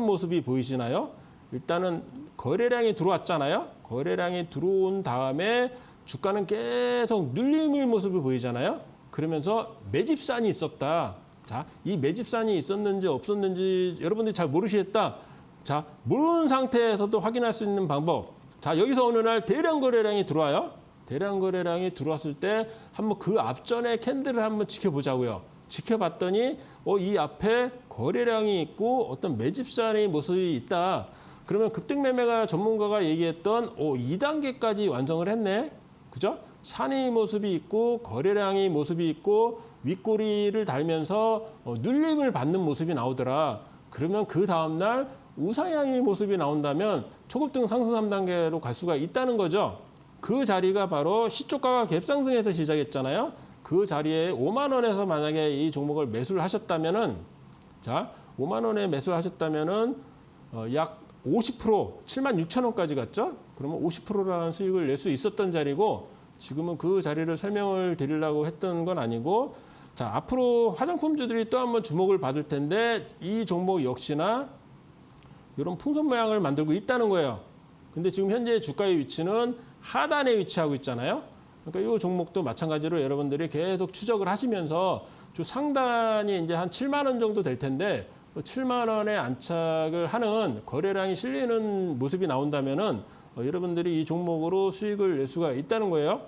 모습이 보이시나요? 일단은 거래량이 들어왔잖아요. 거래량이 들어온 다음에 주가는 계속 눌림을 모습을 보이잖아요. 그러면서 매집산이 있었다. 자, 이 매집산이 있었는지 없었는지 여러분들이 잘 모르시겠다. 자, 모르는 상태에서도 확인할 수 있는 방법. 자, 여기서 어느 날 대량 거래량이 들어와요. 대량 거래량이 들어왔을 때 한번 그 앞전에 캔들을 한번 지켜보자고요. 지켜봤더니 이 앞에 거래량이 있고 어떤 매집산의 모습이 있다. 그러면 급등매매가 전문가가 얘기했던 2단계까지 완성을 했네. 그죠? 산의 모습이 있고 거래량의 모습이 있고 윗꼬리를 달면서 눌림을 받는 모습이 나오더라. 그러면 그 다음날 우상향의 모습이 나온다면 초급등 상승 3단계로 갈 수가 있다는 거죠. 그 자리가 바로 시초가가 갭상승해서 시작했잖아요. 그 자리에 5만 원에서 만약에 이 종목을 매수를 하셨다면은, 자, 5만 원에 매수를 하셨다면은 약 50% 7만 6천 원까지 갔죠. 그러면 50%라는 수익을 낼 수 있었던 자리고, 지금은 그 자리를 설명을 드리려고 했던 건 아니고, 자, 앞으로 화장품주들이 또 한번 주목을 받을 텐데 이 종목 역시나 이런 풍선 모양을 만들고 있다는 거예요. 근데 지금 현재 주가의 위치는 하단에 위치하고 있잖아요. 그러니까 이 종목도 마찬가지로 여러분들이 계속 추적을 하시면서 주 상단이 이제 한 7만 원 정도 될 텐데 7만 원에 안착을 하는 거래량이 실리는 모습이 나온다면은 여러분들이 이 종목으로 수익을 낼 수가 있다는 거예요.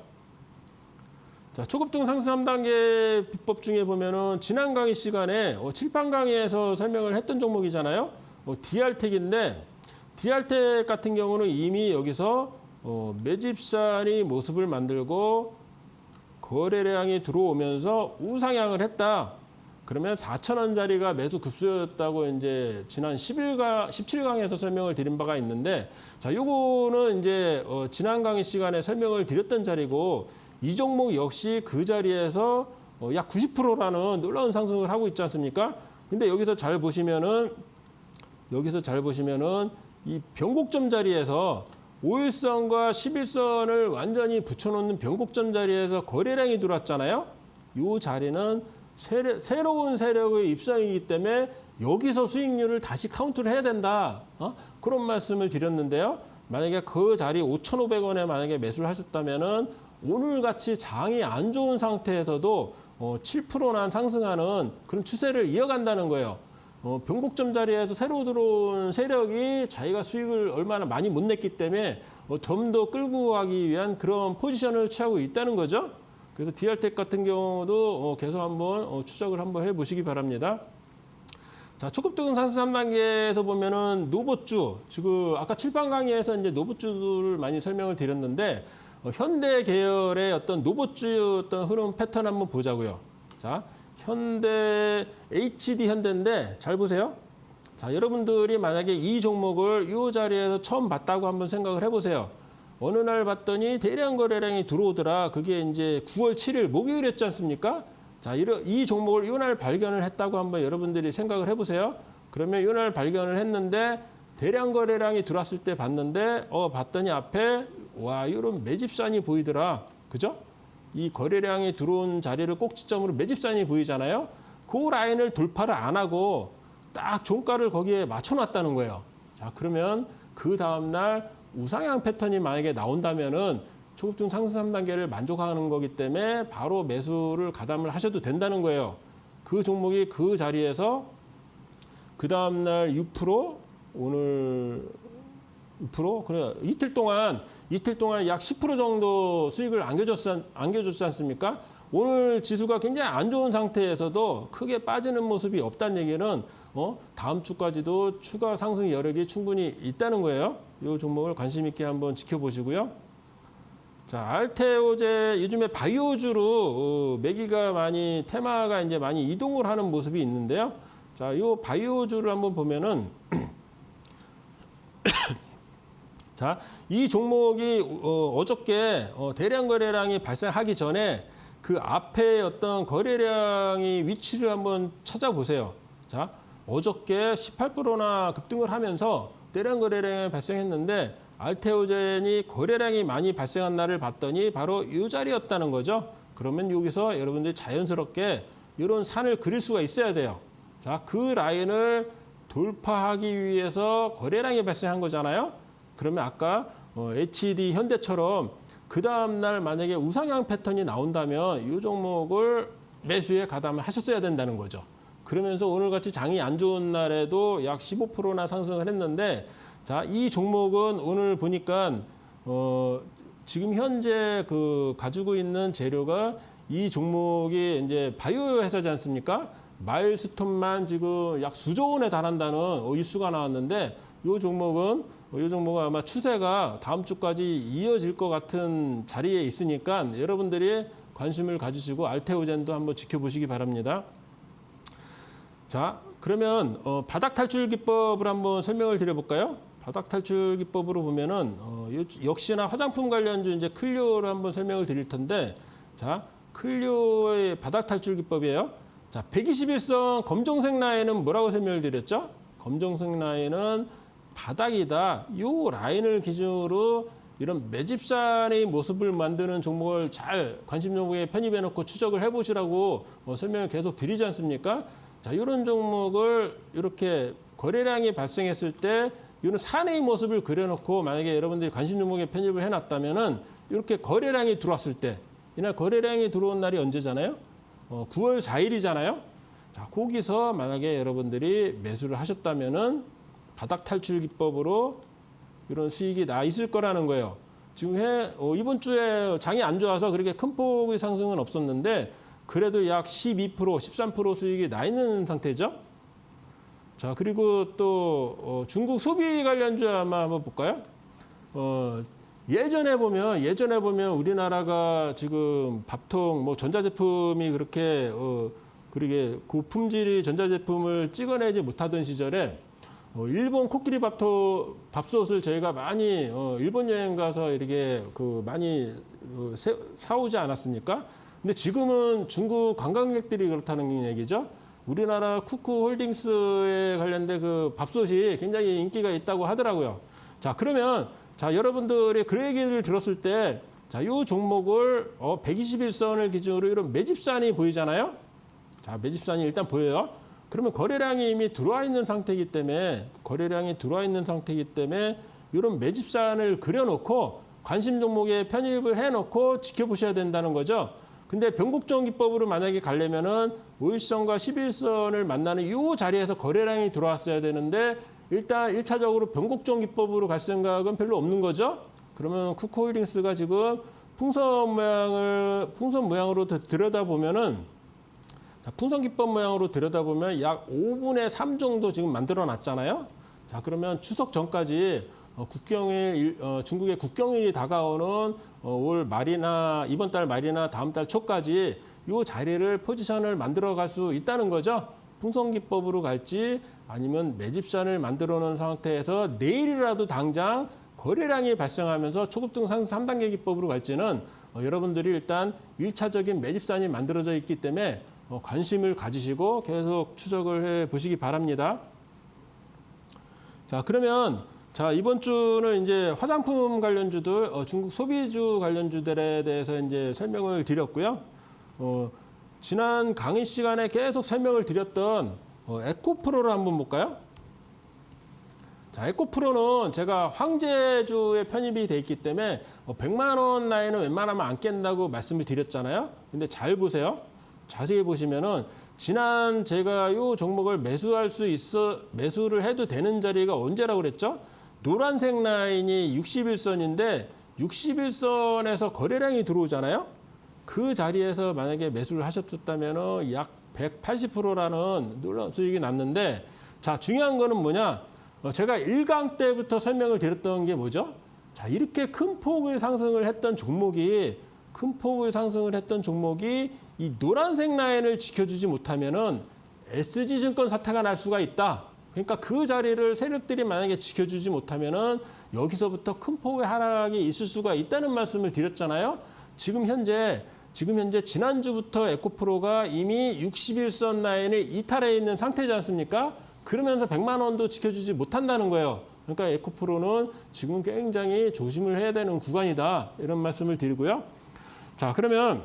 자, 초급등 상승 3단계 비법 중에 보면은 지난 강의 시간에 7판 강의에서 설명을 했던 종목이잖아요. DR텍인데 DR텍 같은 경우는 이미 여기서 매집산이 모습을 만들고 거래량이 들어오면서 우상향을 했다. 그러면 4,000원짜리가 매수 급소였다고 이제 지난 17강에서 설명을 드린 바가 있는데, 자, 요거는 이제 지난 강의 시간에 설명을 드렸던 자리고, 이 종목 역시 그 자리에서 약 90%라는 놀라운 상승을 하고 있지 않습니까? 근데 여기서 잘 보시면은 이 변곡점 자리에서 5일선과 11선을 완전히 붙여놓는 변곡점 자리에서 거래량이 들어왔잖아요. 이 자리는 새로운 세력의 입성이기 때문에 여기서 수익률을 다시 카운트를 해야 된다. 그런 말씀을 드렸는데요. 만약에 그 자리 5,500원에 만약에 매수를 하셨다면은 오늘같이 장이 안 좋은 상태에서도 7%나 상승하는 그런 추세를 이어간다는 거예요. 변곡점 자리에서 새로 들어온 세력이 자기가 수익을 얼마나 많이 못 냈기 때문에 좀 더 끌고 가기 위한 그런 포지션을 취하고 있다는 거죠. 그래서 DR텍 같은 경우도 계속 한번 추적을 한번 해보시기 바랍니다. 자, 초급등 상승 3단계에서 보면은 노보주, 지금 아까 7판 강의에서 이제 노보주를 많이 설명을 드렸는데 현대 계열의 어떤 노보주의 어떤 흐름 패턴 한번 보자고요. 자, 현대 HD 현대인데 잘 보세요. 자, 여러분들이 만약에 이 종목을 이 자리에서 처음 봤다고 한번 생각을 해보세요. 어느 날 봤더니 대량 거래량이 들어오더라. 그게 이제 9월 7일 목요일이었지 않습니까? 자, 이 종목을 이날 발견을 했다고 한번 여러분들이 생각을 해보세요. 그러면 이날 발견을 했는데 대량 거래량이 들어왔을 때 봤는데 봤더니 앞에 와, 이런 매집산이 보이더라. 그죠? 이 거래량이 들어온 자리를 꼭지점으로 매집산이 보이잖아요. 그 라인을 돌파를 안 하고 딱 종가를 거기에 맞춰놨다는 거예요. 자, 그러면 그 다음날 우상향 패턴이 만약에 나온다면은 초급등 상승 3단계를 만족하는 거기 때문에 바로 매수를 가담을 하셔도 된다는 거예요. 그 종목이 그 자리에서 그 다음날 6%, 오늘 6%? 그래, 이틀 동안 약 10% 정도 수익을 안겨줬지 않습니까? 오늘 지수가 굉장히 안 좋은 상태에서도 크게 빠지는 모습이 없다는 얘기는 다음 주까지도 추가 상승 여력이 충분히 있다는 거예요. 이 종목을 관심 있게 한번 지켜보시고요. 자, 알테오제 요즘에 바이오주로 매기가 많이 테마가 이제 많이 이동을 하는 모습이 있는데요. 자, 이 바이오주를 한번 보면은 자, 이 종목이 어저께 대량 거래량이 발생하기 전에 그 앞에 어떤 거래량이 위치를 한번 찾아보세요. 자, 어저께 18%나 급등을 하면서 대량 거래량이 발생했는데 알테오젠이 거래량이 많이 발생한 날을 봤더니 바로 이 자리였다는 거죠. 그러면 여기서 여러분들이 자연스럽게 이런 산을 그릴 수가 있어야 돼요. 자, 그 라인을 돌파하기 위해서 거래량이 발생한 거잖아요. 그러면 아까 HD 현대처럼 그 다음날 만약에 우상향 패턴이 나온다면 이 종목을 매수에 가담을 하셨어야 된다는 거죠. 그러면서 오늘같이 장이 안 좋은 날에도 약 15%나 상승을 했는데, 자, 이 종목은 오늘 보니까 지금 현재 그 가지고 있는 재료가 이 종목이 이제 바이오 회사지 않습니까? 마일스톤만 지금 약 수조 원에 달한다는 이슈가 나왔는데, 이 종목은 아마 추세가 다음 주까지 이어질 것 같은 자리에 있으니까 여러분들이 관심을 가지시고 알테오젠도 한번 지켜보시기 바랍니다. 자, 그러면 바닥 탈출 기법을 한번 설명을 드려볼까요? 바닥 탈출 기법으로 보면은 역시나 화장품 관련주 이제 클리오를 한번 설명을 드릴 텐데, 자, 클리오의 바닥 탈출 기법이에요. 자, 121선 검정색 라인은 뭐라고 설명을 드렸죠? 검정색 라인은 바닥이다. 이 라인을 기준으로 이런 매집산의 모습을 만드는 종목을 잘 관심 종목에 편입해 놓고 추적을 해보시라고 설명을 계속 드리지 않습니까? 자, 이런 종목을 이렇게 거래량이 발생했을 때 이런 산의 모습을 그려놓고 만약에 여러분들이 관심 종목에 편입을 해놨다면은 이렇게 거래량이 들어왔을 때, 이날 거래량이 들어온 날이 언제잖아요? 9월 4일이잖아요. 자, 거기서 만약에 여러분들이 매수를 하셨다면은 바닥 탈출 기법으로 이런 수익이 나 있을 거라는 거예요. 지금 이번 주에 장이 안 좋아서 그렇게 큰 폭의 상승은 없었는데 그래도 약 12%, 13% 수익이 나 있는 상태죠. 자, 그리고 또 중국 소비 관련주 한번 볼까요? 예전에 보면 우리나라가 지금 밥통 전자제품이 그렇게 고품질의 전자제품을 찍어내지 못하던 시절에 일본 코끼리 밥솥을 저희가 많이 일본 여행 가서 이렇게 많이 사오지 않았습니까? 근데 지금은 중국 관광객들이 그렇다는 얘기죠. 우리나라 쿠쿠홀딩스에 관련된 그 밥솥이 굉장히 인기가 있다고 하더라고요. 자, 그러면 여러분들이 그 얘기를 들었을 때, 자, 이 종목을 121선을 기준으로 이런 매집산이 보이잖아요. 자, 매집산이 일단 보여요. 그러면 거래량이 이미 들어와 있는 상태이기 때문에 이런 매집산을 그려놓고 관심 종목에 편입을 해놓고 지켜보셔야 된다는 거죠. 근데 변곡점 기법으로 만약에 가려면은 5일선과 11선을 만나는 이 자리에서 거래량이 들어왔어야 되는데 일단 1차적으로 변곡점 기법으로 갈 생각은 별로 없는 거죠. 그러면 쿠쿠홀딩스가 지금 풍선 모양으로 들여다보면은, 자, 풍선 기법 모양으로 들여다보면 약 5분의 3 정도 지금 만들어 놨잖아요. 자, 그러면 추석 전까지 중국의 국경일이 다가오는 올 말이나 이번 달 말이나 다음 달 초까지 이 자리를 포지션을 만들어 갈 수 있다는 거죠. 풍선 기법으로 갈지 아니면 매집산을 만들어 놓은 상태에서 내일이라도 당장 거래량이 발생하면서 초급등 상승 3단계 기법으로 갈지는 여러분들이 일단 1차적인 매집산이 만들어져 있기 때문에 관심을 가지시고 계속 추적을 해 보시기 바랍니다. 자, 그러면 이번 주는 이제 화장품 관련주들, 중국 소비주 관련주들에 대해서 이제 설명을 드렸고요. 지난 강의 시간에 계속 설명을 드렸던 에코프로를 한번 볼까요? 자, 에코프로는 제가 황제주에 편입이 돼 있기 때문에 100만 원 라인은 웬만하면 안 깬다고 말씀을 드렸잖아요. 근데 잘 보세요. 자세히 보시면은 지난 제가 이 종목을 매수를 해도 되는 자리가 언제라고 그랬죠? 노란색 라인이 61선인데 61선에서 거래량이 들어오잖아요. 그 자리에서 만약에 매수를 하셨다면 약 180%라는 놀라운 수익이 났는데, 자, 중요한 거는 뭐냐? 제가 1강 때부터 설명을 드렸던 게 뭐죠? 자, 이렇게 큰 폭의 상승을 했던 종목이 이 노란색 라인을 지켜주지 못하면은 SG증권 사태가 날 수가 있다. 그러니까 그 자리를 세력들이 만약에 지켜주지 못하면은 여기서부터 큰 폭의 하락이 있을 수가 있다는 말씀을 드렸잖아요. 지금 현재 지난주부터 에코프로가 이미 61선 라인을 이탈해 있는 상태지 않습니까? 그러면서 100만 원도 지켜주지 못한다는 거예요. 그러니까 에코프로는 지금 굉장히 조심을 해야 되는 구간이다. 이런 말씀을 드리고요. 자, 그러면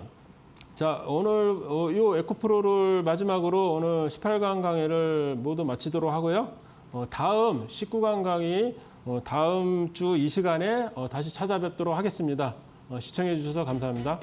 오늘 이 에코프로를 마지막으로 오늘 18강 강의를 모두 마치도록 하고요. 다음 19강 강의 다음 주 이 시간에 다시 찾아뵙도록 하겠습니다. 시청해 주셔서 감사합니다.